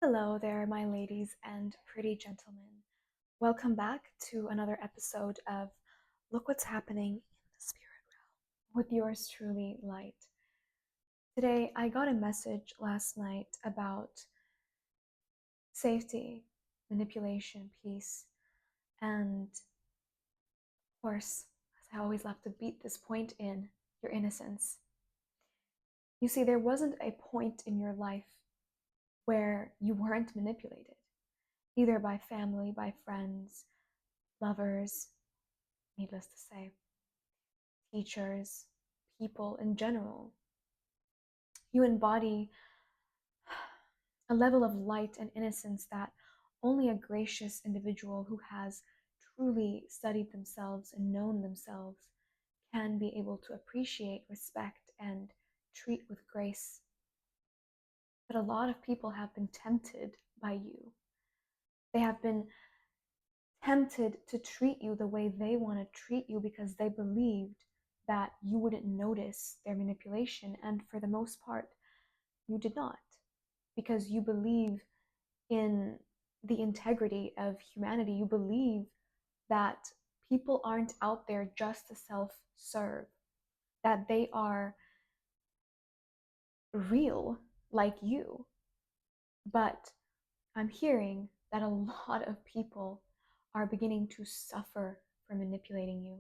Hello there, my ladies and pretty gentlemen. Welcome back to another episode of Look What's Happening in the Spirit Realm with yours truly, Light. Today, I got a message last night about safety, manipulation, peace, and of course, as I always love to beat this point in, your innocence. You see, there wasn't a point in your life where you weren't manipulated, either by family, by friends, lovers, needless to say, teachers, people in general. You embody a level of light and innocence that only a gracious individual who has truly studied themselves and known themselves can be able to appreciate, respect, and treat with grace. But a lot of people have been tempted by you. They have been tempted to treat you the way they want to treat you because they believed that you wouldn't notice their manipulation. And for the most part, you did not, because you believe in the integrity of humanity. You believe that people aren't out there just to self serve, that they are real like you. But I'm hearing that a lot of people are beginning to suffer from manipulating you.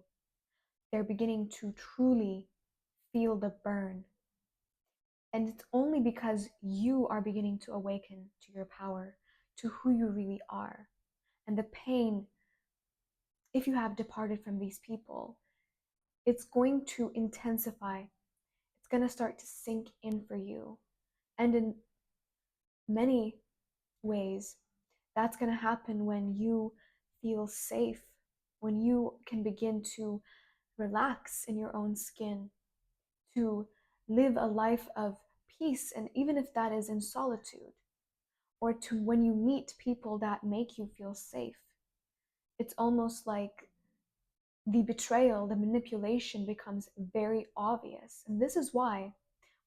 They're beginning to truly feel the burn. And it's only because you are beginning to awaken to your power, to who you really are. And the pain, if you have departed from these people, it's going to intensify. It's going to start to sink in for you. And in many ways, that's going to happen when you feel safe, when you can begin to relax in your own skin, to live a life of peace, and even if that is in solitude, or to when you meet people that make you feel safe. It's almost like the betrayal, the manipulation becomes very obvious. And this is why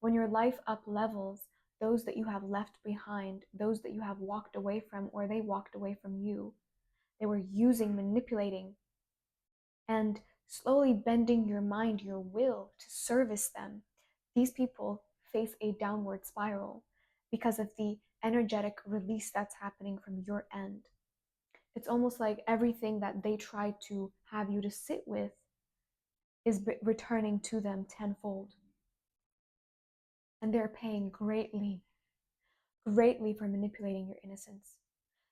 when your life up levels, those that you have left behind, those that you have walked away from, or they walked away from you, they were using, manipulating, and slowly bending your mind, your will to service them. These people face a downward spiral because of the energetic release that's happening from your end. It's almost like everything that they try to have you to sit with is returning to them tenfold. And they're paying greatly, greatly for manipulating your innocence.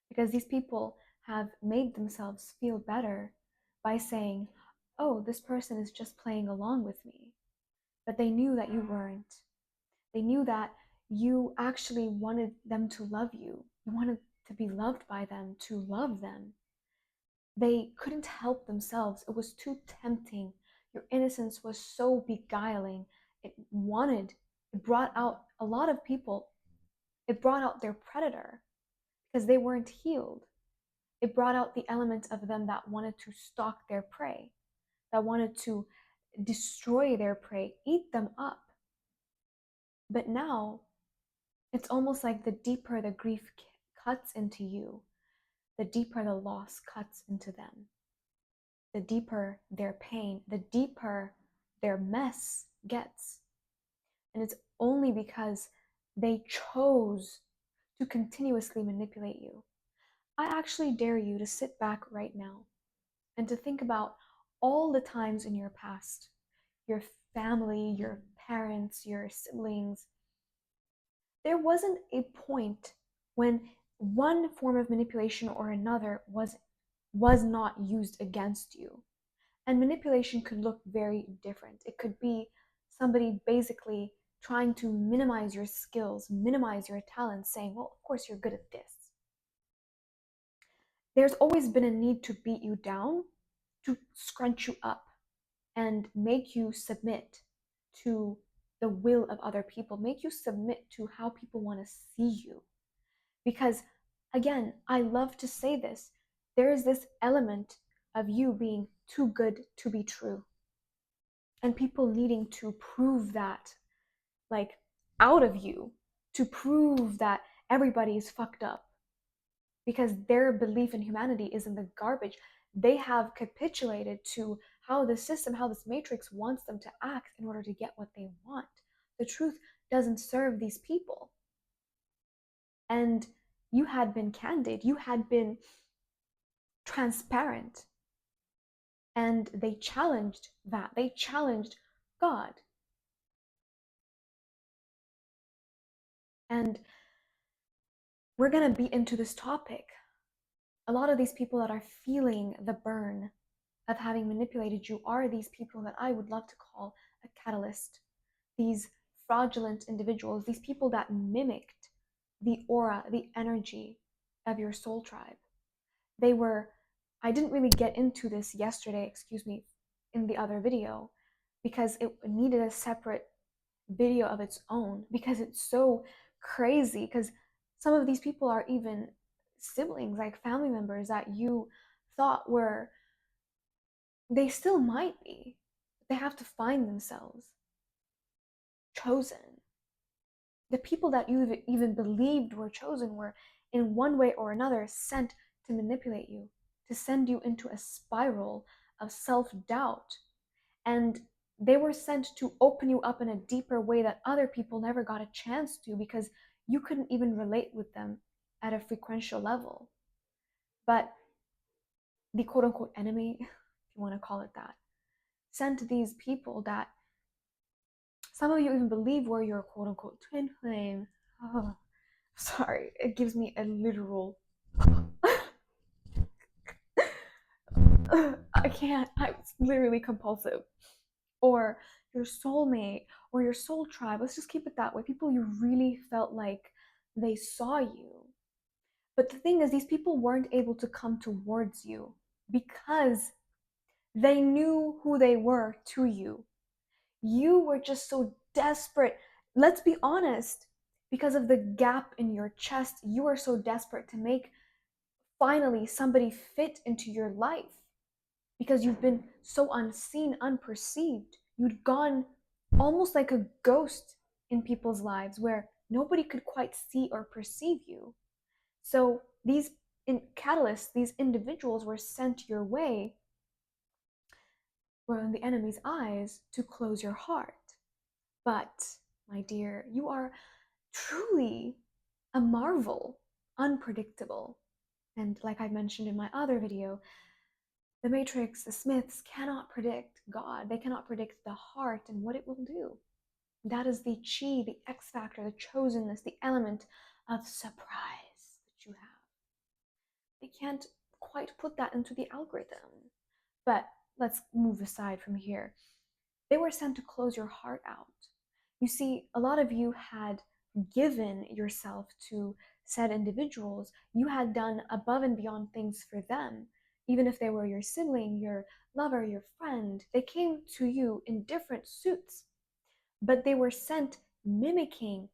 Because these people have made themselves feel better by saying, oh, this person is just playing along with me. But they knew that you weren't. They knew that you actually wanted them to love you. You wanted to be loved by them, to love them. They couldn't help themselves. It was too tempting. Your innocence was so beguiling. It brought out a lot of people. It brought out their predator because they weren't healed. It brought out the element of them that wanted to stalk their prey, that wanted to destroy their prey, eat them up. But now, it's almost like the deeper the grief cuts into you, the deeper the loss cuts into them, the deeper their pain, the deeper their mess gets. And it's only because they chose to continuously manipulate you. I actually dare you to sit back right now and to think about all the times in your past, your family, your parents, your siblings. There wasn't a point when one form of manipulation or another was not used against you. And manipulation could look very different. It could be somebody basically trying to minimize your skills, minimize your talents, saying, well, of course you're good at this. There's always been a need to beat you down, to scrunch you up, and make you submit to the will of other people, make you submit to how people want to see you. Because, again, I love to say this, there is this element of you being too good to be true, and people needing to prove that, like, out of you, to prove that everybody is fucked up because their belief in humanity is in the garbage. They have capitulated to how the system, how this matrix wants them to act in order to get what they want. The truth doesn't serve these people. And you had been candid, you had been transparent, and they challenged that. They challenged God. And we're going to be into this topic. A lot of these people that are feeling the burn of having manipulated you are these people that I would love to call a catalyst. These fraudulent individuals, these people that mimicked the aura, the energy of your soul tribe. They were, I didn't really get into this yesterday, in the other video, because it needed a separate video of its own, because it's so crazy. Because some of these people are even siblings, like family members that you thought were, they still might be. They have to find themselves chosen. The people that you even believed were chosen were, in one way or another, sent to manipulate you, to send you into a spiral of self-doubt. And they were sent to open you up in a deeper way that other people never got a chance to, because you couldn't even relate with them at a frequential level. But the quote-unquote enemy, if you want to call it that, sent these people that some of you even believe were your quote-unquote twin flame. Oh, sorry, it gives me a literal I can't, I'm literally compulsive. Or your soulmate, or your soul tribe, let's just keep it that way. People you really felt like they saw you. But the thing is, these people weren't able to come towards you because they knew who they were to you. You were just so desperate. Let's be honest, because of the gap in your chest, you are so desperate to make finally somebody fit into your life, because you've been so unseen, unperceived. You'd gone almost like a ghost in people's lives where nobody could quite see or perceive you. So these catalysts, these individuals were sent your way, were in the enemy's eyes, to close your heart. But, my dear, you are truly a marvel, unpredictable. And like I mentioned in my other video, the Matrix, the Smiths cannot predict God. They cannot predict the heart and what it will do. That is the chi, the X factor, the chosenness, the element of surprise that you have. They can't quite put that into the algorithm. But let's move aside from here. They were sent to close your heart out. You see, a lot of you had given yourself to said individuals. You had done above and beyond things for them. Even if they were your sibling, your lover, your friend, they came to you in different suits, but they were sent mimicking.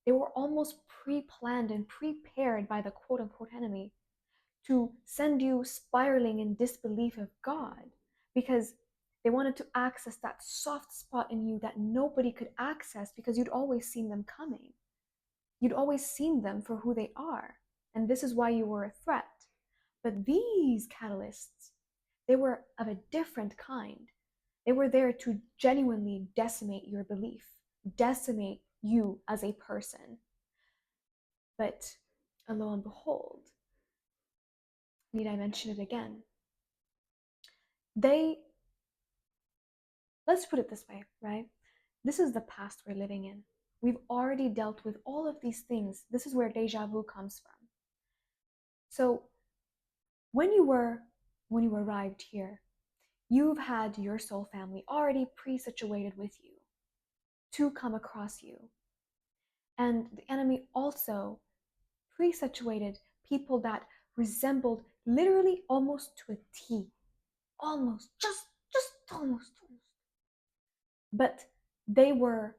They were almost pre-planned and prepared by the quote-unquote enemy to send you spiraling in disbelief of God, because they wanted to access that soft spot in you that nobody could access, because you'd always seen them coming. You'd always seen them for who they are, and this is why you were a threat. But these catalysts, they were of a different kind. They were there to genuinely decimate your belief, decimate you as a person. But lo and behold, need I mention it again? Let's put it this way, right? This is the past we're living in. We've already dealt with all of these things. This is where deja vu comes from. So when you arrived here, you've had your soul family already pre-situated with you to come across you. And the enemy also pre-situated people that resembled literally almost to a T. Almost, just almost. But they were,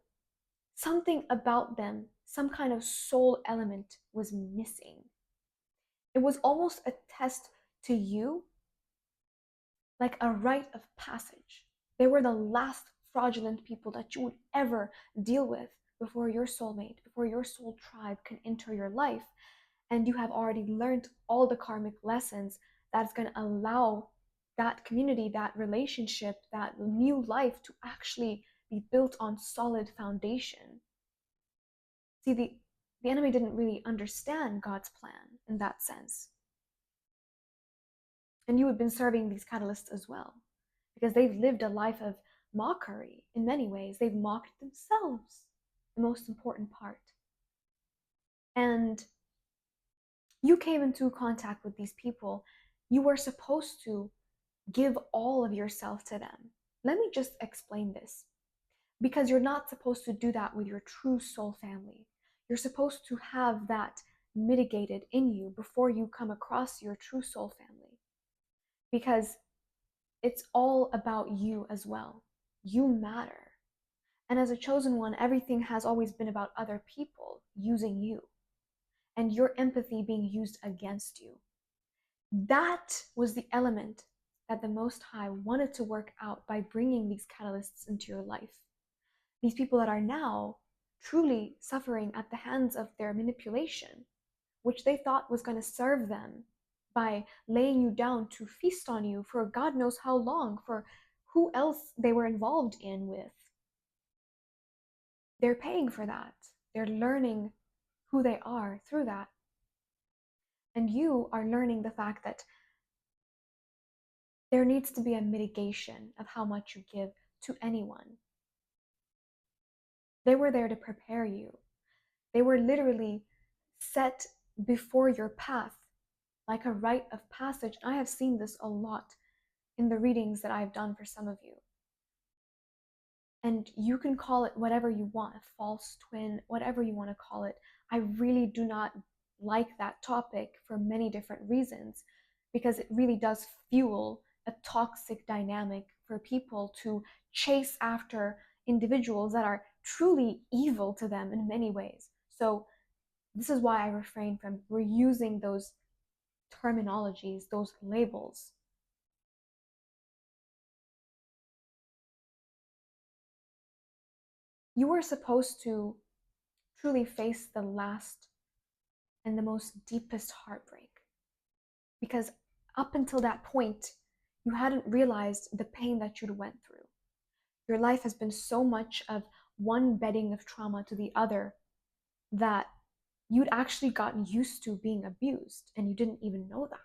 something about them, some kind of soul element was missing. It was almost a test to you, like a rite of passage. They were the last fraudulent people that you would ever deal with before your soulmate, before your soul tribe can enter your life. And you have already learned all the karmic lessons that's going to allow that community, that relationship, that new life to actually be built on solid foundation. See, the enemy didn't really understand God's plan in that sense. And you have been serving these catalysts as well, because they've lived a life of mockery in many ways. They've mocked themselves, the most important part. And you came into contact with these people. You were supposed to give all of yourself to them. Let me just explain this. Because you're not supposed to do that with your true soul family. You're supposed to have that mitigated in you before you come across your true soul family. Because it's all about you as well. You matter. And as a chosen one, everything has always been about other people using you and your empathy being used against you. That was the element that the Most High wanted to work out by bringing these catalysts into your life. These people that are now truly suffering at the hands of their manipulation, which they thought was going to serve them by laying you down to feast on you for God knows how long, for who else they were involved in with. They're paying for that. They're learning who they are through that. And you are learning the fact that there needs to be a mitigation of how much you give to anyone. They were there to prepare you. They were literally set before your path like a rite of passage. I have seen this a lot in the readings that I've done for some of you. And you can call it whatever you want, a false twin, whatever you want to call it. I really do not like that topic for many different reasons, because it really does fuel a toxic dynamic for people to chase after individuals that are truly evil to them in many ways. So this is why I refrain from reusing those terminologies, those labels. You were supposed to truly face the last and the most deepest heartbreak, because up until that point, you hadn't realized the pain that you'd went through. Your life has been so much of one bedding of trauma to the other that you'd actually gotten used to being abused and you didn't even know that.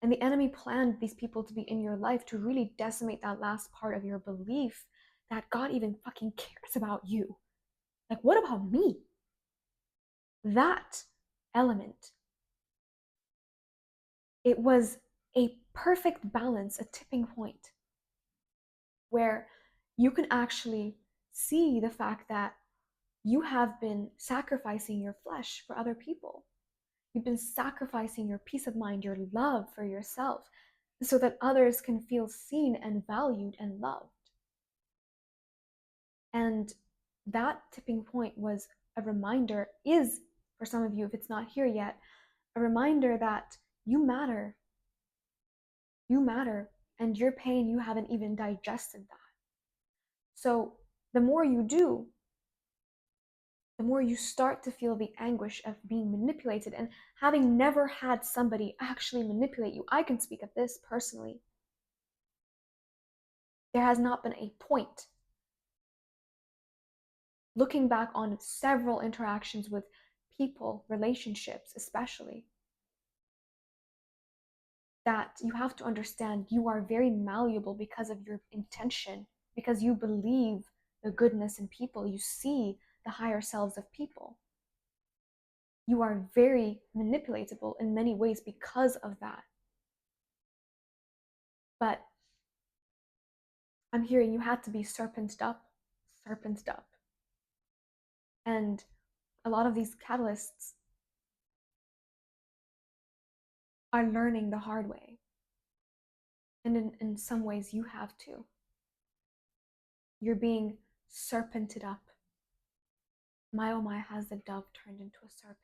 And the enemy planned these people to be in your life to really decimate that last part of your belief that God even fucking cares about you. Like, what about me? That element. It was a perfect balance, a tipping point, where you can actually see the fact that you have been sacrificing your flesh for other people. You've been sacrificing your peace of mind, your love for yourself, so that others can feel seen and valued and loved. And that tipping point was a reminder, is for some of you, if it's not here yet, a reminder that you matter. You matter, and your pain, you haven't even digested that. So the more you do, the more you start to feel the anguish of being manipulated. And having never had somebody actually manipulate you, I can speak of this personally. There has not been a point, looking back on several interactions with people, relationships especially, that you have to understand you are very malleable because of your intention, because you believe the goodness in people, you see the higher selves of people. You are very manipulatable in many ways because of that. But I'm hearing you had to be serpented up. And a lot of these catalysts are learning the hard way. And in some ways, you have too. You're being serpented up. My oh my, has the dove turned into a serpent?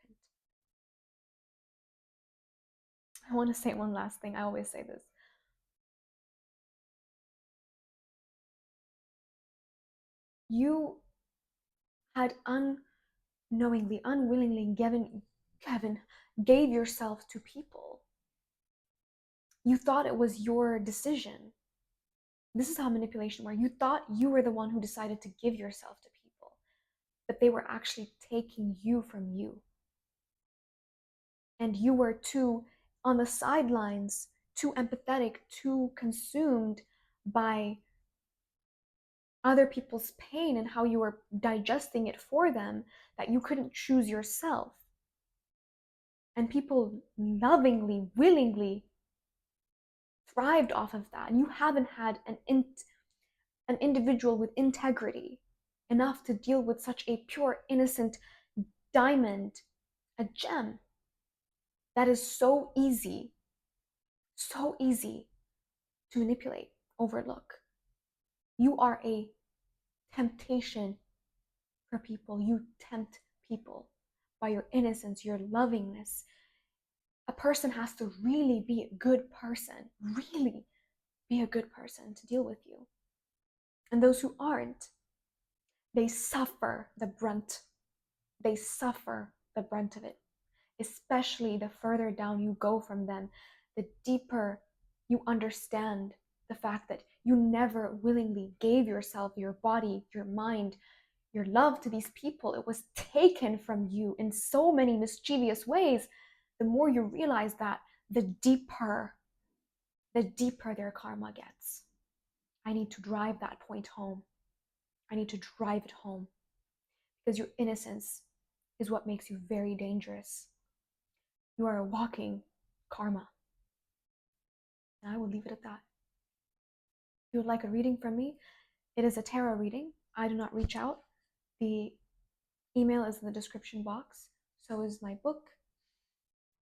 I want to say one last thing. I always say this. You had unknowingly, unwillingly gave yourself to people. You thought it was your decision. This is how manipulation works. You thought you were the one who decided to give yourself to people, but they were actually taking you from you. And you were too on the sidelines, too empathetic, too consumed by other people's pain and how you were digesting it for them that you couldn't choose yourself. And people lovingly, willingly thrived off of that. And you haven't had an individual with integrity enough to deal with such a pure, innocent diamond, a gem that is so easy to manipulate, overlook. You are a temptation for people. You tempt people by your innocence, your lovingness. A person has to really be a good person, really be a good person to deal with you. And those who aren't, they suffer the brunt. They suffer the brunt of it. Especially the further down you go from them, the deeper you understand the fact that you never willingly gave yourself, your body, your mind, your love to these people. It was taken from you in so many mischievous ways. The more you realize that, the deeper their karma gets. I need to drive that point home. I need to drive it home because your innocence is what makes you very dangerous. You are a walking karma. And I will leave it at that. If you would like a reading from me, it is a tarot reading. I do not reach out. The email is in the description box. So is my book,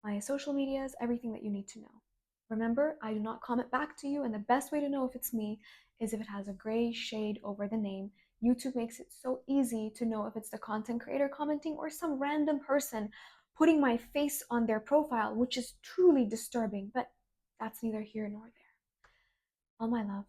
my social medias, everything that you need to know. Remember, I do not comment back to you, and the best way to know if it's me is if it has a gray shade over the name. YouTube makes it so easy to know if it's the content creator commenting or some random person putting my face on their profile, which is truly disturbing, but that's neither here nor there. All my love.